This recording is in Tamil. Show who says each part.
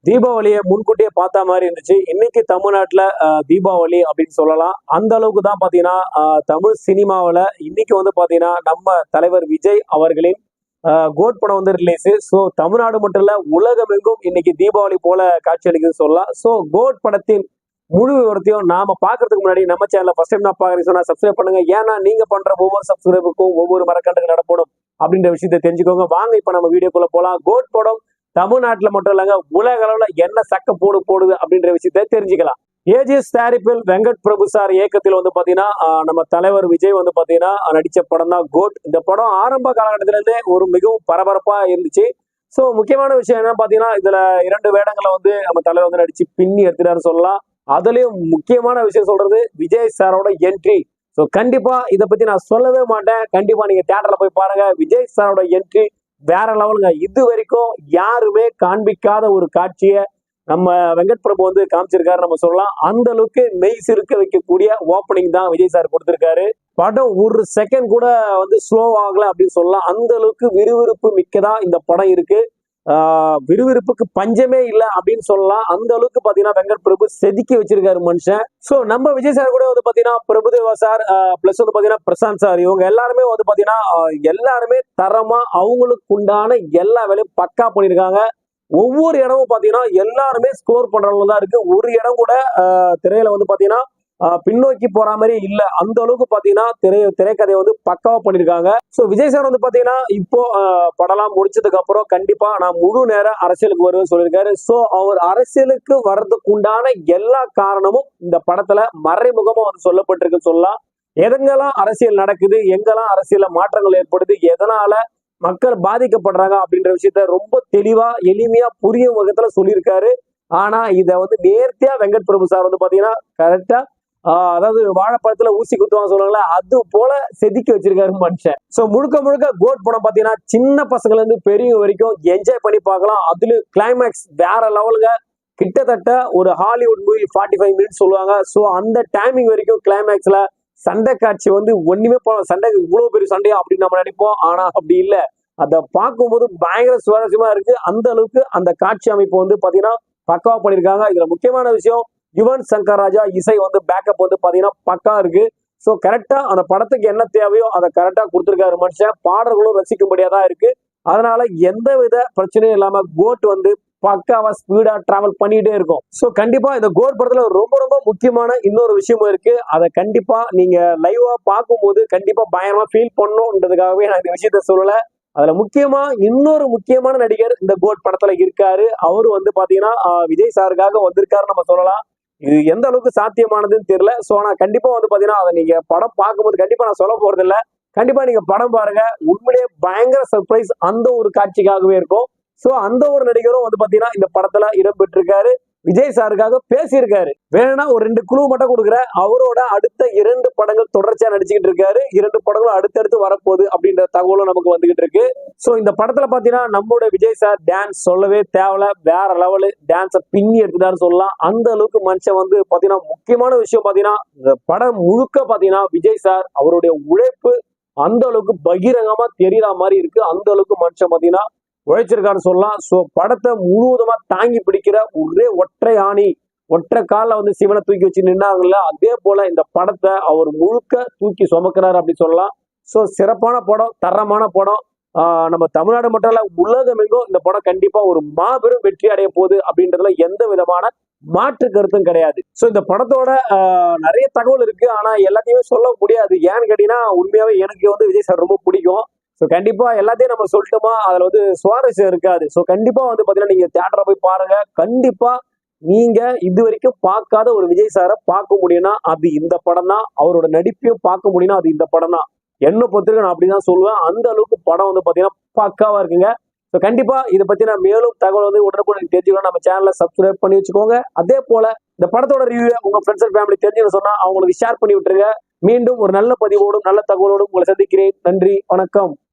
Speaker 1: தீபாவளியை முன்கூட்டியே பார்த்த மாதிரி இருந்துச்சு. இன்னைக்கு தமிழ்நாட்டுல தீபாவளி அப்படின்னு சொல்லலாம். அந்த அளவுக்கு தான் பாத்தீங்கன்னா தமிழ் சினிமாவில் இன்னைக்கு வந்து பாத்தீங்கன்னா நம்ம தலைவர் விஜய் அவர்களின் கோட் படம் வந்து ரிலீஸ். ஸோ தமிழ்நாடு மட்டும் இல்ல உலகமெங்கும் இன்னைக்கு தீபாவளி போல காட்சி அளிக்குதுன்னு சொல்லலாம். ஸோ கோட் படத்தின் முழு விவரத்தையும் நாம பாக்குறதுக்கு முன்னாடி நம்ம சேனல்ல ஃபர்ஸ்ட் டைம் நான் பாக்குறேன் சொன்னா சப்ஸ்கிரைப் பண்ணுங்க. ஏன்னா நீங்க பண்ற ஒவ்வொரு சப்ஸ்கிரைபுக்கும் ஒவ்வொரு மரக்கண்டுகள் நடப்படும் அப்படின்ற விஷயத்தை தெரிஞ்சுக்கோங்க. வாங்க இப்ப நம்ம வீடியோக்குள்ள போலாம். கோட் படம் தமிழ்நாட்டுல மட்டும் இல்லைங்க, உலக அளவுல என்ன சக்க போடுது அப்படின்ற விஷயத்த தெரிஞ்சுக்கலாம். ஏஜிஎஸ் தயாரிப்பில் வெங்கட் பிரபு சார் இயக்கத்தில் வந்து பாத்தீங்கன்னா நம்ம தலைவர் விஜய் வந்து பாத்தீங்கன்னா நடிச்ச படம் தான் கோட். இந்த படம் ஆரம்ப காலகட்டத்தில இருந்தே ஒரு மிகவும் பரபரப்பா இருந்துச்சு. சோ முக்கியமான விஷயம் என்ன பாத்தீங்கன்னா இதுல 2 வேடங்களை வந்து நம்ம தலைவர் வந்து நடிச்சு பின்னி எடுத்துட்டாரு சொல்லலாம். அதுலயும் முக்கியமான விஷயம் சொல்றது விஜய் சாரோட என்ட்ரி. ஸோ கண்டிப்பா இதை பத்தி நான் சொல்லவே மாட்டேன். கண்டிப்பா நீங்க தியேட்டர்ல போய் பாருங்க. விஜய் சாரோட என்ட்ரி வேற லெவலுங்க. இது வரைக்கும் யாருமே காண்பிக்காத ஒரு காட்சியை நம்ம வெங்கட் பிரபு வந்து காமிச்சிருக்காரு நம்ம சொல்லலாம். அந்த அளவுக்கு மெய் சிறுக்க வைக்கக்கூடிய ஓப்பனிங் தான் விஜய் சார் கொடுத்திருக்காரு. படம் ஒரு செகண்ட் கூட வந்து ஸ்லோ ஆகல அப்படின்னு சொல்லலாம். அந்த அளவுக்கு விறுவிறுப்பு மிக்கதா இந்த படம் இருக்கு. விறுவிறுப்புக்கு பஞ்சமே இல்லை அப்படின்னு சொல்லலாம். அந்த அளவுக்கு பாத்தீங்கன்னா வெங்கட் பிரபு செதுக்கி வச்சிருக்காரு மனுஷன். சோ நம்ம விஜய் சார் கூட வந்து பாத்தீங்கன்னா பிரபுதேவா சார் பிளஸ் வந்து பாத்தீங்கன்னா பிரசாந்த் சார் இவங்க எல்லாருமே வந்து பாத்தீங்கன்னா எல்லாருமே தரமா அவங்களுக்கு உண்டான எல்லா வேலையும் பக்கா பண்ணிருக்காங்க. ஒவ்வொரு இடமும் பாத்தீங்கன்னா எல்லாருமே ஸ்கோர் பண்றவங்க தான் இருக்கு. ஒரு இடம் கூட திரையில வந்து பாத்தீங்கன்னா பின்னோக்கி போற மாதிரி இல்ல. அந்த அளவுக்கு பாத்தீங்கன்னா திரைக்கதையை வந்து பக்காவா பண்ணிருக்காங்க. சோ விஜய் சார் வந்து பாத்தீங்கன்னா இப்போ படம்லாம் முடிச்சதுக்கு அப்புறம் கண்டிப்பா நான் முழு நேரம் அரசியலுக்கு வருவேன்னு சொல்லியிருக்காரு. சோ அவர் அரசியலுக்கு வர்றதுக்கு உண்டான எல்லா காரணமும் இந்த படத்துல மறைமுகமா வந்து சொல்லப்பட்டிருக்குன்னு சொல்லலாம். எதெங்கெல்லாம் அரசியல் நடக்குது, எங்கெல்லாம் அரசியல மாற்றங்கள் ஏற்படுது, எதனால மக்கள் பாதிக்கப்படுறாங்க அப்படின்ற விஷயத்த ரொம்ப தெளிவா எளிமையா புரியும் விதத்துல சொல்லியிருக்காரு. ஆனா இத வந்து நேர்த்தியா வெங்கட் பிரபு சார் வந்து பாத்தீங்கன்னா கரெக்டா அதாவது வாழைப்பழத்துல ஊசி குத்துவாங்க சொல்லுவாங்களே, அது போல செதுக்கி வச்சிருக்காரு மனுஷன். சோ முழுக்க முழுக்க கோட் படம் பாத்தீங்கன்னா சின்ன பசங்கள்ல இருந்து பெரியவங்க வரைக்கும் என்ஜாய் பண்ணி பார்க்கலாம். அதுல கிளைமேக்ஸ் வேற லெவலுங்க. கிட்டத்தட்ட ஒரு ஹாலிவுட் மூவி 45 மினிட்ஸ் சொல்லுவாங்க. சோ அந்த டைமிங் வரைக்கும் கிளைமேக்ஸ்ல சண்டை காட்சி வந்து ஒண்ணுமே சண்டை இவ்வளவு பெரிய சண்டையா அப்படின்னு நம்ம நினைப்போம். ஆனா அப்படி இல்ல. அதை பார்க்கும்போது பயங்கர சுவாரஸ்யமா இருக்கு. அந்த அளவுக்கு அந்த காட்சி அமைப்பு வந்து பாத்தீங்கன்னா பக்காவா பண்ணிருக்காங்க. இதுல முக்கியமான விஷயம் யுவன் சங்கர் ராஜா இசை வந்து பேக்கப் வந்து பாத்தீங்கன்னா பக்கா இருக்கு. சோ கரெக்டா அந்த படத்துக்கு என்ன தேவையோ அதை கரெக்டா கொடுத்திருக்காரு மனுஷன். பாடல்களும் ரசிக்கும்படியா தான் இருக்கு. அதனால எந்த வித பிரச்சனையும் இல்லாம கோட் வந்து பக்காவா ஸ்பீடா டிராவல் பண்ணிட்டே இருக்கும். சோ கண்டிப்பா இந்த கோட் படத்துல ரொம்ப ரொம்ப முக்கியமான இன்னொரு விஷயமும் இருக்கு. அதை கண்டிப்பா நீங்க லைவா பார்க்கும்போது கண்டிப்பா பயங்கரமா ஃபீல் பண்ணணும்ன்றதுக்காகவே நான் இந்த விஷயத்த சொல்லல. அதுல முக்கியமா இன்னொரு முக்கியமான நடிகர் இந்த கோட் படத்துல இருக்காரு. அவரு வந்து பாத்தீங்கன்னா விஜய் சாருக்காக வந்திருக்காரு நம்ம சொல்லலாம். இது எந்த அளவுக்கு சாத்தியமானதுன்னு தெரியல. சோ ஆனா கண்டிப்பா வந்து பாத்தீங்கன்னா அதை நீங்க படம் பார்க்கும்போது கண்டிப்பா நான் சொல்ல போறது இல்ல. கண்டிப்பா நீங்க படம் பாருங்க. உண்மையிலேயே பயங்கர சர்ப்ரைஸ் அந்த ஒரு காட்சிக்காகவே இருக்கும். சோ அந்த ஒரு நடிகரும் வந்து பாத்தீங்கன்னா இந்த படத்துல இடம்பெற்றிருக்காரு. விஜய் சாருக்காக பேசியிருக்காரு. வேணும்னா ஒரு 2 குழு மட்டும் கொடுக்குறேன். அவரோட அடுத்த 2 படங்கள் தொடர்ச்சியா நடிச்சுக்கிட்டு இருக்காரு. 2 படங்களும் அடுத்தடுத்து வரப்போகுது அப்படின்ற தகவலும் நமக்கு வந்துகிட்டு இருக்கு. சோ இந்த படத்துல பாத்தீங்கன்னா நம்மளோட விஜய் சார் டான்ஸ் சொல்லவே தேவையில்ல. வேற லெவலு டான்ஸை பின்னி எடுத்துட்டாரு சொல்லலாம். அந்த அளவுக்கு மனுஷன் வந்து பாத்தீங்கன்னா முக்கியமான விஷயம் பாத்தீங்கன்னா இந்த படம் முழுக்க பாத்தீங்கன்னா விஜய் சார் அவருடைய உழைப்பு அந்த அளவுக்கு பகிரங்கமா தெரியற மாதிரி இருக்கு. அந்த அளவுக்கு மனுஷன் பாத்தீங்கன்னா உழைச்சிருக்காருன்னு சொல்லலாம். சோ படத்தை முழுவதுமா தாங்கி பிடிக்கிற ஒரே ஒற்றை ஆணி, ஒற்றை காலில் வந்து சிவனை தூக்கி வச்சு நின்னாங்கல்ல, அதே போல இந்த படத்தை அவர் முழுக்க தூக்கி சுமக்கிறாரு அப்படின்னு சொல்லலாம். சோ சிறப்பான படம், தரமான படம். நம்ம தமிழ்நாடு மட்டும் இல்ல உலகமெங்கும் இந்த படம் கண்டிப்பா ஒரு மாபெரும் வெற்றி அடைய போகுது அப்படின்றதுல எந்த விதமான மாற்று கருத்தும் கிடையாது. சோ இந்த படத்தோட நிறைய தகவல் இருக்கு. ஆனா எல்லாத்தையுமே சொல்ல முடியாது. ஏன்னு கேட்டீங்கன்னா உண்மையாவே எனக்கு வந்து விஜய் சார் ரொம்ப பிடிக்கும். ஸோ கண்டிப்பா எல்லாத்தையும் நம்ம சொல்லிட்டோமா அதுல வந்து சுவாரஸ்யம் இருக்காது. ஸோ கண்டிப்பா வந்து பாத்தீங்கன்னா நீங்க தியேட்டர்ல போய் பாருங்க. கண்டிப்பா நீங்க இது வரைக்கும் பார்க்காத ஒரு விஜய் சாரை பார்க்க முடியும்னா அது இந்த படம் தான். அவரோட நடிப்பையும் பார்க்க முடியும்னா அது இந்த படம் தான். என்ன பொறுத்திருக்கு நான் அப்படிதான் சொல்லுவேன். அந்த அளவுக்கு படம் வந்து பாத்தீங்கன்னா பக்காவா இருக்குங்க. ஸோ கண்டிப்பா இதை பத்தி நான் மேலும் தகவல் வந்து உடனுக்குடன் தெரிஞ்சுக்கணும். நம்ம சேனலை சப்ஸ்கிரைப் பண்ணி வச்சுக்கோங்க. அதே போல இந்த படத்தோட ரிவ்யூ உங்க ஃப்ரெண்ட்ஸ் அண்ட் ஃபேமிலி தெரிஞ்சுன்னு சொன்னா அவங்களுக்கு ஷேர் பண்ணி விட்டுருங்க. மீண்டும் ஒரு நல்ல பதிவோடும் நல்ல தகவலோடும் உங்களை சந்திக்கிறேன். நன்றி, வணக்கம்.